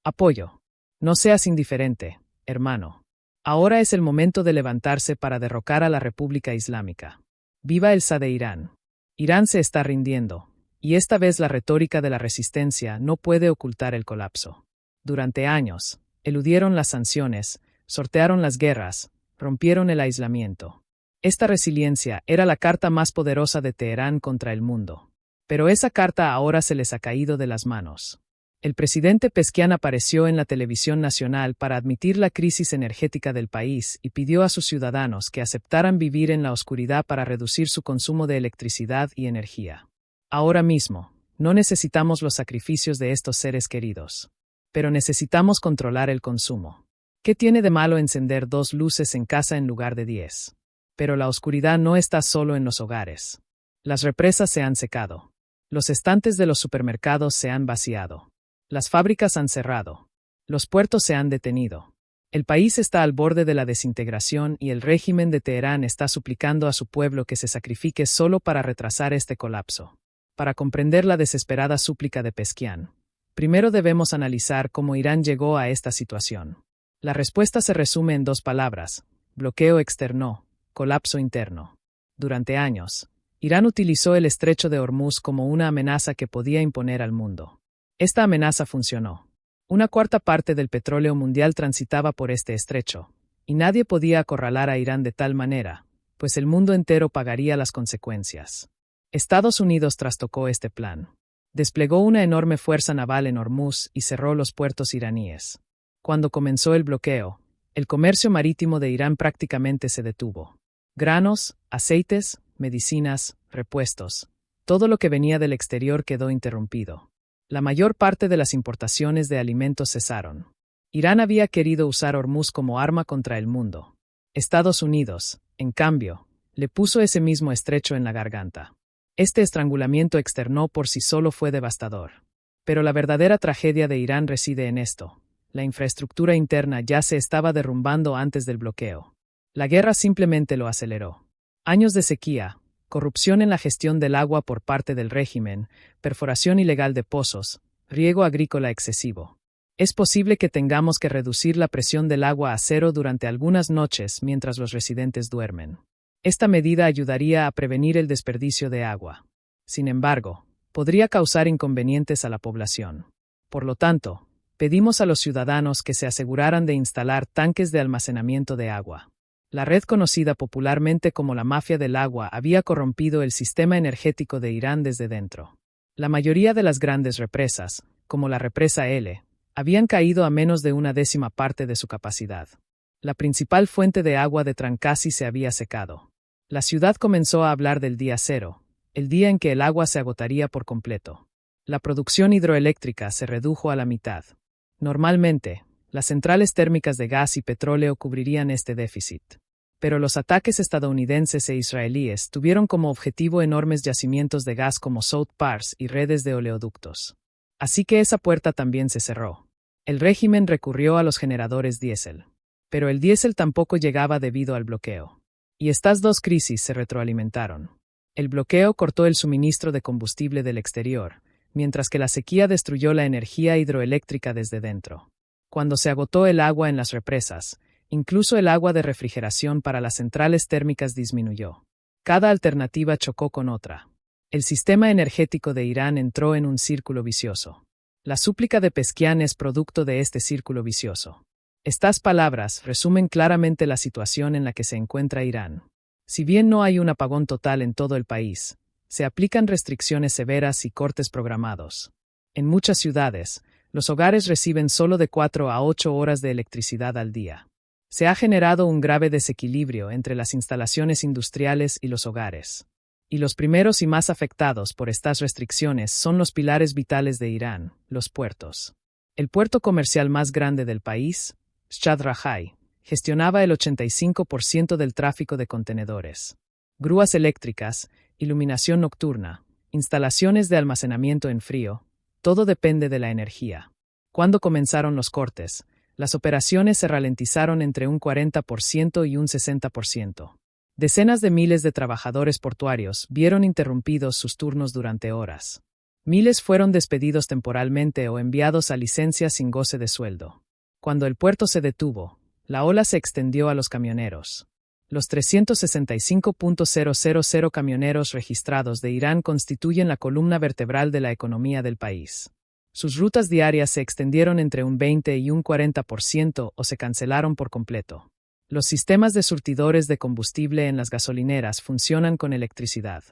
Apoyo. No seas indiferente, hermano. Ahora es el momento de levantarse para derrocar a la República Islámica. ¡Viva el Shah de Irán! Irán se está rindiendo, y esta vez la retórica de la resistencia no puede ocultar el colapso. Durante años, eludieron las sanciones, sortearon las guerras, rompieron el aislamiento. Esta resiliencia era la carta más poderosa de Teherán contra el mundo. Pero esa carta ahora se les ha caído de las manos. El presidente Pezeshkian apareció en la televisión nacional para admitir la crisis energética del país y pidió a sus ciudadanos que aceptaran vivir en la oscuridad para reducir su consumo de electricidad y energía. Ahora mismo, no necesitamos los sacrificios de estos seres queridos. Pero necesitamos controlar el consumo. ¿Qué tiene de malo encender 2 luces en casa en lugar de 10? Pero la oscuridad no está solo en los hogares. Las represas se han secado. Los estantes de los supermercados se han vaciado. Las fábricas han cerrado. Los puertos se han detenido. El país está al borde de la desintegración y el régimen de Teherán está suplicando a su pueblo que se sacrifique solo para retrasar este colapso. Para comprender la desesperada súplica de Pezeshkian, primero debemos analizar cómo Irán llegó a esta situación. La respuesta se resume en 2 palabras: bloqueo externo, colapso interno. Durante años, Irán utilizó el estrecho de Hormuz como una amenaza que podía imponer al mundo. Esta amenaza funcionó. 1/4 parte del petróleo mundial transitaba por este estrecho, y nadie podía acorralar a Irán de tal manera, pues el mundo entero pagaría las consecuencias. Estados Unidos trastocó este plan. Desplegó una enorme fuerza naval en Hormuz y cerró los puertos iraníes. Cuando comenzó el bloqueo, el comercio marítimo de Irán prácticamente se detuvo. Granos, aceites, medicinas, repuestos, todo lo que venía del exterior quedó interrumpido. La mayor parte de las importaciones de alimentos cesaron. Irán había querido usar Hormuz como arma contra el mundo. Estados Unidos, en cambio, le puso ese mismo estrecho en la garganta. Este estrangulamiento externo por sí solo fue devastador. Pero la verdadera tragedia de Irán reside en esto. La infraestructura interna ya se estaba derrumbando antes del bloqueo. La guerra simplemente lo aceleró. Años de sequía, corrupción en la gestión del agua por parte del régimen, perforación ilegal de pozos, riego agrícola excesivo. Es posible que tengamos que reducir la presión del agua a 0 durante algunas noches mientras los residentes duermen. Esta medida ayudaría a prevenir el desperdicio de agua. Sin embargo, podría causar inconvenientes a la población. Por lo tanto, pedimos a los ciudadanos que se aseguraran de instalar tanques de almacenamiento de agua. La red conocida popularmente como la mafia del agua había corrompido el sistema energético de Irán desde dentro. La mayoría de las grandes represas, como la represa L, habían caído a menos de 1/10 parte de su capacidad. La principal fuente de agua de Tranqasi se había secado. La ciudad comenzó a hablar del día 0, el día en que el agua se agotaría por completo. La producción hidroeléctrica se redujo a la mitad. Normalmente, las centrales térmicas de gas y petróleo cubrirían este déficit. Pero los ataques estadounidenses e israelíes tuvieron como objetivo enormes yacimientos de gas como South Pars y redes de oleoductos. Así que esa puerta también se cerró. El régimen recurrió a los generadores diésel. Pero el diésel tampoco llegaba debido al bloqueo. Y estas 2 crisis se retroalimentaron. El bloqueo cortó el suministro de combustible del exterior, mientras que la sequía destruyó la energía hidroeléctrica desde dentro. Cuando se agotó el agua en las represas, incluso el agua de refrigeración para las centrales térmicas disminuyó. Cada alternativa chocó con otra. El sistema energético de Irán entró en un círculo vicioso. La súplica de Pezeshkian es producto de este círculo vicioso. Estas palabras resumen claramente la situación en la que se encuentra Irán. Si bien no hay un apagón total en todo el país, se aplican restricciones severas y cortes programados. En muchas ciudades, los hogares reciben solo de 4 a 8 horas de electricidad al día. Se ha generado un grave desequilibrio entre las instalaciones industriales y los hogares. Y los primeros y más afectados por estas restricciones son los pilares vitales de Irán, los puertos. El puerto comercial más grande del país, Shah Rajai, gestionaba el 85% del tráfico de contenedores. Grúas eléctricas, iluminación nocturna, instalaciones de almacenamiento en frío, todo depende de la energía. Cuando comenzaron los cortes, las operaciones se ralentizaron entre un 40% y un 60%. Decenas de miles de trabajadores portuarios vieron interrumpidos sus turnos durante horas. Miles fueron despedidos temporalmente o enviados a licencias sin goce de sueldo. Cuando el puerto se detuvo, la ola se extendió a los camioneros. Los 365.000 camioneros registrados de Irán constituyen la columna vertebral de la economía del país. Sus rutas diarias se extendieron entre un 20 y un 40% o se cancelaron por completo. Los sistemas de surtidores de combustible en las gasolineras funcionan con electricidad.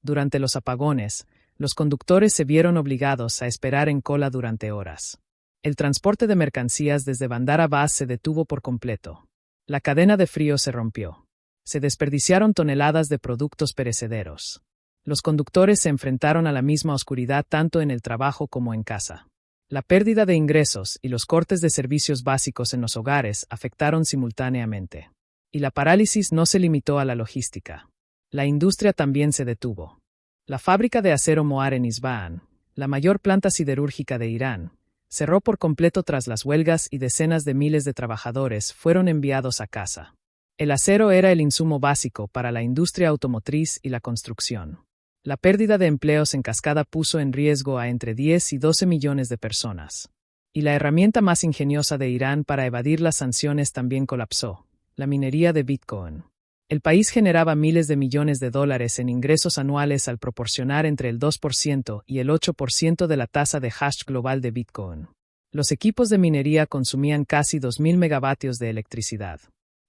Durante los apagones, los conductores se vieron obligados a esperar en cola durante horas. El transporte de mercancías desde Bandar Abbas se detuvo por completo. La cadena de frío se rompió. Se desperdiciaron toneladas de productos perecederos. Los conductores se enfrentaron a la misma oscuridad tanto en el trabajo como en casa. La pérdida de ingresos y los cortes de servicios básicos en los hogares afectaron simultáneamente. Y la parálisis no se limitó a la logística. La industria también se detuvo. La fábrica de acero Moar en Isfahan, la mayor planta siderúrgica de Irán, cerró por completo tras las huelgas y decenas de miles de trabajadores fueron enviados a casa. El acero era el insumo básico para la industria automotriz y la construcción. La pérdida de empleos en cascada puso en riesgo a entre 10 y 12 millones de personas. Y la herramienta más ingeniosa de Irán para evadir las sanciones también colapsó: la minería de Bitcoin. El país generaba miles de millones de dólares en ingresos anuales al proporcionar entre el 2% y el 8% de la tasa de hash global de Bitcoin. Los equipos de minería consumían casi 2.000 megavatios de electricidad.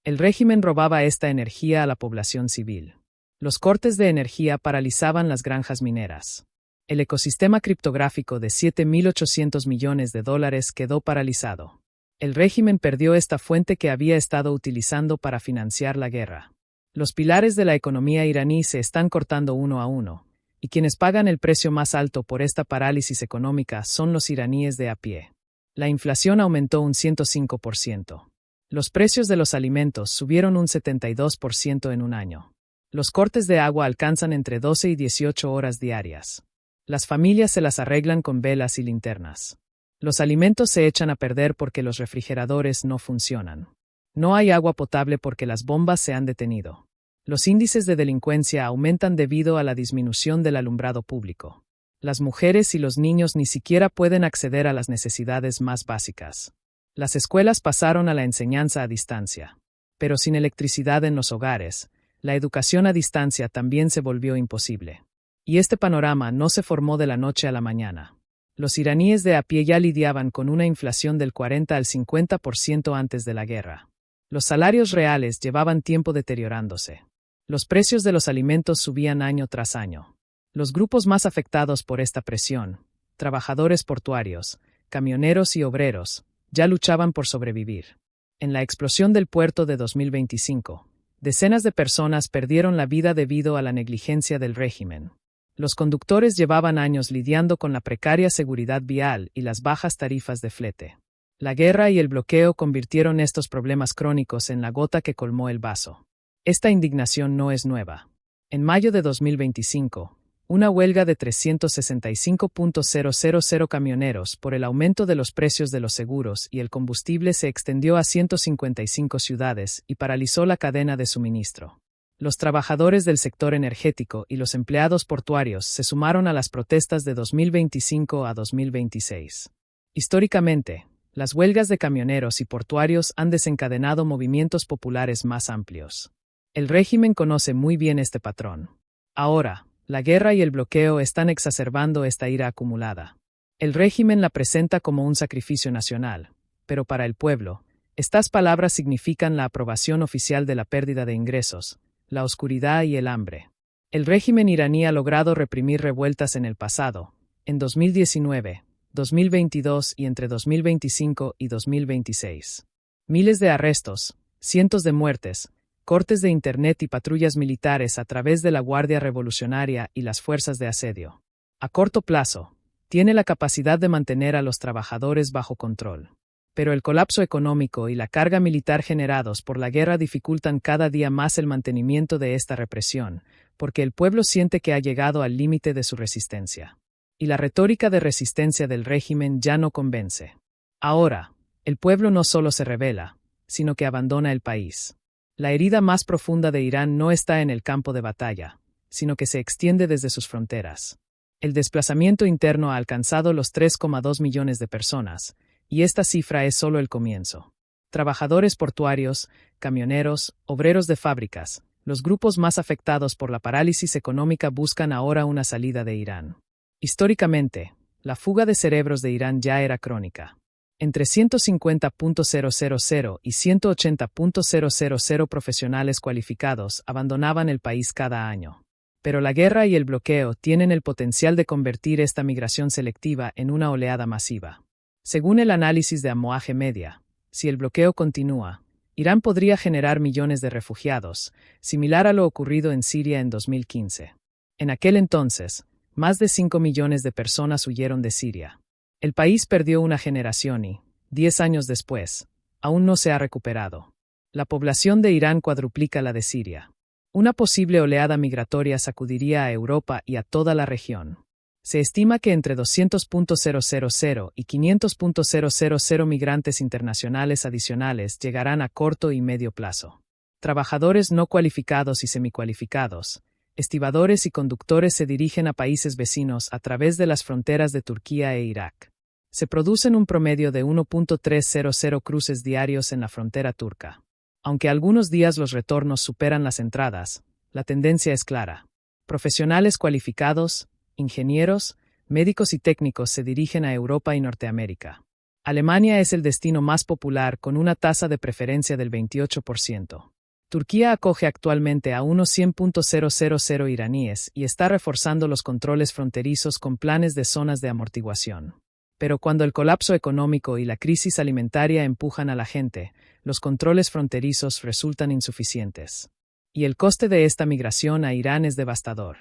El régimen robaba esta energía a la población civil. Los cortes de energía paralizaban las granjas mineras. El ecosistema criptográfico de 7.800 millones de dólares quedó paralizado. El régimen perdió esta fuente que había estado utilizando para financiar la guerra. Los pilares de la economía iraní se están cortando uno a uno, y quienes pagan el precio más alto por esta parálisis económica son los iraníes de a pie. La inflación aumentó un 105%. Los precios de los alimentos subieron un 72% en un año. Los cortes de agua alcanzan entre 12 y 18 horas diarias. Las familias se las arreglan con velas y linternas. Los alimentos se echan a perder porque los refrigeradores no funcionan. No hay agua potable porque las bombas se han detenido. Los índices de delincuencia aumentan debido a la disminución del alumbrado público. Las mujeres y los niños ni siquiera pueden acceder a las necesidades más básicas. Las escuelas pasaron a la enseñanza a distancia. Pero sin electricidad en los hogares, la educación a distancia también se volvió imposible. Y este panorama no se formó de la noche a la mañana. Los iraníes de a pie ya lidiaban con una inflación del 40 al 50% antes de la guerra. Los salarios reales llevaban tiempo deteriorándose. Los precios de los alimentos subían año tras año. Los grupos más afectados por esta presión, trabajadores portuarios, camioneros y obreros, ya luchaban por sobrevivir. En la explosión del puerto de 2025, decenas de personas perdieron la vida debido a la negligencia del régimen. Los conductores llevaban años lidiando con la precaria seguridad vial y las bajas tarifas de flete. La guerra y el bloqueo convirtieron estos problemas crónicos en la gota que colmó el vaso. Esta indignación no es nueva. En mayo de 2025, una huelga de 365.000 camioneros por el aumento de los precios de los seguros y el combustible se extendió a 155 ciudades y paralizó la cadena de suministro. Los trabajadores del sector energético y los empleados portuarios se sumaron a las protestas de 2025 a 2026. Históricamente, las huelgas de camioneros y portuarios han desencadenado movimientos populares más amplios. El régimen conoce muy bien este patrón. Ahora, la guerra y el bloqueo están exacerbando esta ira acumulada. El régimen la presenta como un sacrificio nacional, pero para el pueblo, estas palabras significan la aprobación oficial de la pérdida de ingresos, la oscuridad y el hambre. El régimen iraní ha logrado reprimir revueltas en el pasado, en 2019, 2022 y entre 2025 y 2026. Miles de arrestos, cientos de muertes, cortes de internet y patrullas militares a través de la Guardia Revolucionaria y las fuerzas de asedio. A corto plazo, tiene la capacidad de mantener a los trabajadores bajo control. Pero el colapso económico y la carga militar generados por la guerra dificultan cada día más el mantenimiento de esta represión, porque el pueblo siente que ha llegado al límite de su resistencia. Y la retórica de resistencia del régimen ya no convence. Ahora, el pueblo no solo se rebela, sino que abandona el país. La herida más profunda de Irán no está en el campo de batalla, sino que se extiende desde sus fronteras. El desplazamiento interno ha alcanzado los 3,2 millones de personas, y esta cifra es solo el comienzo. Trabajadores portuarios, camioneros, obreros de fábricas, los grupos más afectados por la parálisis económica buscan ahora una salida de Irán. Históricamente, la fuga de cerebros de Irán ya era crónica. Entre 150.000 y 180.000 profesionales cualificados abandonaban el país cada año. Pero la guerra y el bloqueo tienen el potencial de convertir esta migración selectiva en una oleada masiva. Según el análisis de Amoaje Media, si el bloqueo continúa, Irán podría generar millones de refugiados, similar a lo ocurrido en Siria en 2015. En aquel entonces, más de 5 millones de personas huyeron de Siria. El país perdió una generación y, 10 años después, aún no se ha recuperado. La población de Irán cuadruplica la de Siria. Una posible oleada migratoria sacudiría a Europa y a toda la región. Se estima que entre 200.000 y 500.000 migrantes internacionales adicionales llegarán a corto y medio plazo. Trabajadores no cualificados y semicualificados, estibadores y conductores se dirigen a países vecinos a través de las fronteras de Turquía e Irak. Se producen un promedio de 1.300 cruces diarios en la frontera turca. Aunque algunos días los retornos superan las entradas, la tendencia es clara. Profesionales cualificados, ingenieros, médicos y técnicos se dirigen a Europa y Norteamérica. Alemania es el destino más popular con una tasa de preferencia del 28%. Turquía acoge actualmente a unos 100.000 iraníes y está reforzando los controles fronterizos con planes de zonas de amortiguación. Pero cuando el colapso económico y la crisis alimentaria empujan a la gente, los controles fronterizos resultan insuficientes. Y el coste de esta migración a Irán es devastador.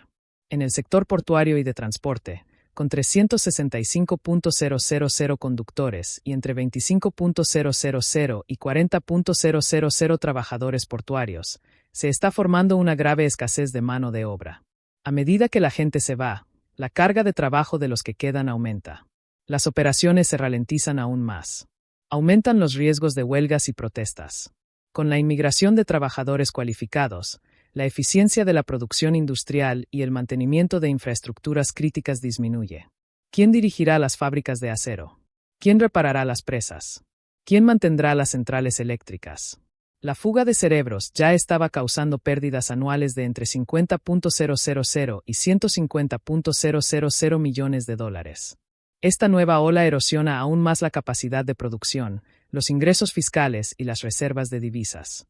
En el sector portuario y de transporte, con 365.000 conductores y entre 25.000 y 40.000 trabajadores portuarios, se está formando una grave escasez de mano de obra. A medida que la gente se va, la carga de trabajo de los que quedan aumenta. Las operaciones se ralentizan aún más. Aumentan los riesgos de huelgas y protestas. Con la inmigración de trabajadores cualificados, la eficiencia de la producción industrial y el mantenimiento de infraestructuras críticas disminuye. ¿Quién dirigirá las fábricas de acero? ¿Quién reparará las presas? ¿Quién mantendrá las centrales eléctricas? La fuga de cerebros ya estaba causando pérdidas anuales de entre 50.000 y 150.000 millones de dólares. Esta nueva ola erosiona aún más la capacidad de producción, los ingresos fiscales y las reservas de divisas.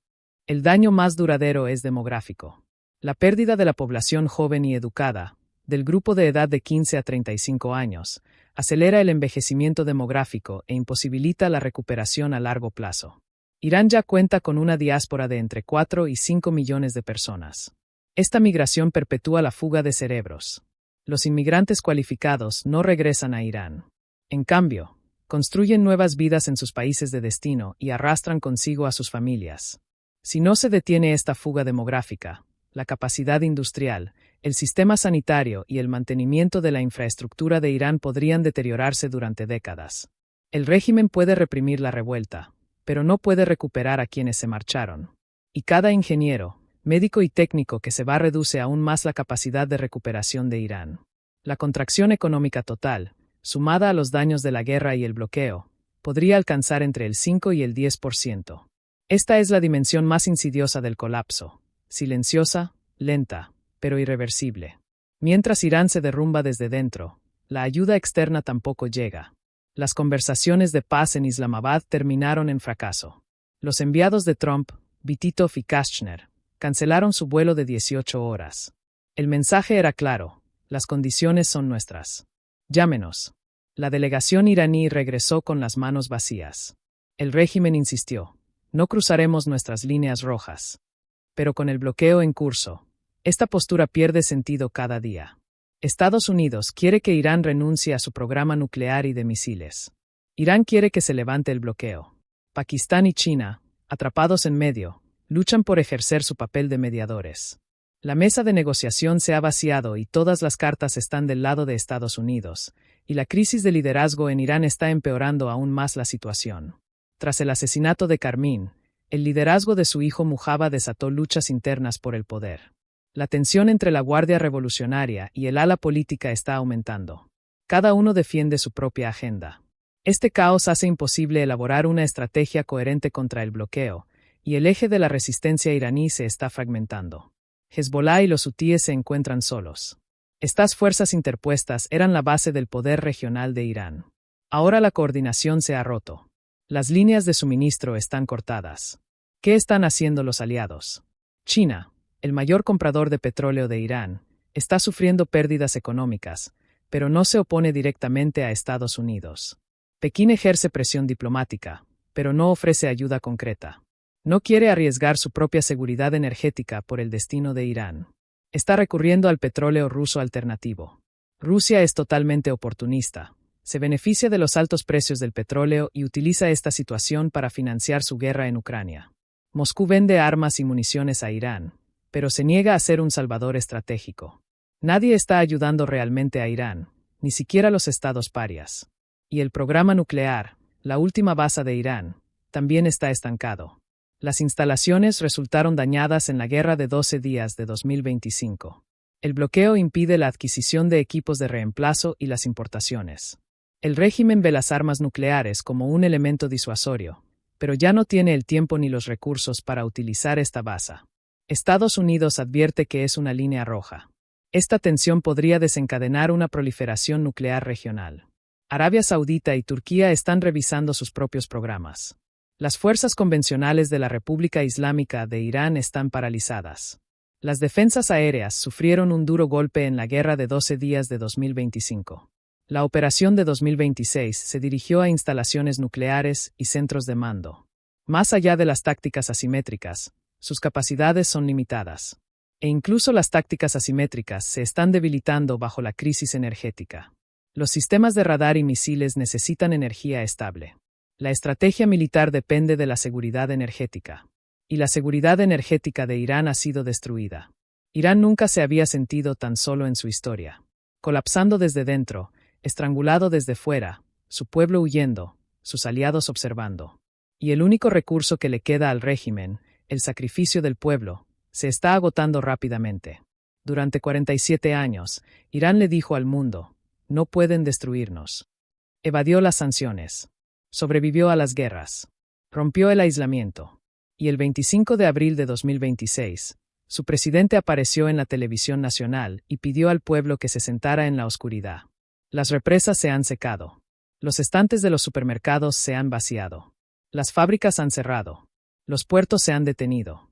El daño más duradero es demográfico. La pérdida de la población joven y educada, del grupo de edad de 15 a 35 años, acelera el envejecimiento demográfico e imposibilita la recuperación a largo plazo. Irán ya cuenta con una diáspora de entre 4 y 5 millones de personas. Esta migración perpetúa la fuga de cerebros. Los inmigrantes cualificados no regresan a Irán. En cambio, construyen nuevas vidas en sus países de destino y arrastran consigo a sus familias. Si no se detiene esta fuga demográfica, la capacidad industrial, el sistema sanitario y el mantenimiento de la infraestructura de Irán podrían deteriorarse durante décadas. El régimen puede reprimir la revuelta, pero no puede recuperar a quienes se marcharon. Y cada ingeniero, médico y técnico que se va reduce aún más la capacidad de recuperación de Irán. La contracción económica total, sumada a los daños de la guerra y el bloqueo, podría alcanzar entre el 5 y el 10%. Esta es la dimensión más insidiosa del colapso, silenciosa, lenta, pero irreversible. Mientras Irán se derrumba desde dentro, la ayuda externa tampoco llega. Las conversaciones de paz en Islamabad terminaron en fracaso. Los enviados de Trump, Bititov y Kashner, cancelaron su vuelo de 18 horas. El mensaje era claro: las condiciones son nuestras. Llámenos. La delegación iraní regresó con las manos vacías. El régimen insistió: no cruzaremos nuestras líneas rojas. Pero con el bloqueo en curso, esta postura pierde sentido cada día. Estados Unidos quiere que Irán renuncie a su programa nuclear y de misiles. Irán quiere que se levante el bloqueo. Pakistán y China, atrapados en medio, luchan por ejercer su papel de mediadores. La mesa de negociación se ha vaciado y todas las cartas están del lado de Estados Unidos, y la crisis de liderazgo en Irán está empeorando aún más la situación. Tras el asesinato de Karmin, el liderazgo de su hijo Mujaba desató luchas internas por el poder. La tensión entre la Guardia Revolucionaria y el ala política está aumentando. Cada uno defiende su propia agenda. Este caos hace imposible elaborar una estrategia coherente contra el bloqueo, y el eje de la resistencia iraní se está fragmentando. Hezbollah y los hutíes se encuentran solos. Estas fuerzas interpuestas eran la base del poder regional de Irán. Ahora la coordinación se ha roto. Las líneas de suministro están cortadas. ¿Qué están haciendo los aliados? China, el mayor comprador de petróleo de Irán, está sufriendo pérdidas económicas, pero no se opone directamente a Estados Unidos. Pekín ejerce presión diplomática, pero no ofrece ayuda concreta. No quiere arriesgar su propia seguridad energética por el destino de Irán. Está recurriendo al petróleo ruso alternativo. Rusia es totalmente oportunista. Se beneficia de los altos precios del petróleo y utiliza esta situación para financiar su guerra en Ucrania. Moscú vende armas y municiones a Irán, pero se niega a ser un salvador estratégico. Nadie está ayudando realmente a Irán, ni siquiera los estados parias. Y el programa nuclear, la última base de Irán, también está estancado. Las instalaciones resultaron dañadas en la guerra de 12 días de 2025. El bloqueo impide la adquisición de equipos de reemplazo y las importaciones. El régimen ve las armas nucleares como un elemento disuasorio, pero ya no tiene el tiempo ni los recursos para utilizar esta base. Estados Unidos advierte que es una línea roja. Esta tensión podría desencadenar una proliferación nuclear regional. Arabia Saudita y Turquía están revisando sus propios programas. Las fuerzas convencionales de la República Islámica de Irán están paralizadas. Las defensas aéreas sufrieron un duro golpe en la guerra de 12 días de 2025. La operación de 2026 se dirigió a instalaciones nucleares y centros de mando. Más allá de las tácticas asimétricas, sus capacidades son limitadas. E incluso las tácticas asimétricas se están debilitando bajo la crisis energética. Los sistemas de radar y misiles necesitan energía estable. La estrategia militar depende de la seguridad energética. Y la seguridad energética de Irán ha sido destruida. Irán nunca se había sentido tan solo en su historia. Colapsando desde dentro, estrangulado desde fuera, su pueblo huyendo, sus aliados observando. Y el único recurso que le queda al régimen, el sacrificio del pueblo, se está agotando rápidamente. Durante 47 años, Irán le dijo al mundo, no pueden destruirnos. Evadió las sanciones. Sobrevivió a las guerras. Rompió el aislamiento. Y el 25 de abril de 2026, su presidente apareció en la televisión nacional y pidió al pueblo que se sentara en la oscuridad. Las represas se han secado. Los estantes de los supermercados se han vaciado. Las fábricas han cerrado. Los puertos se han detenido.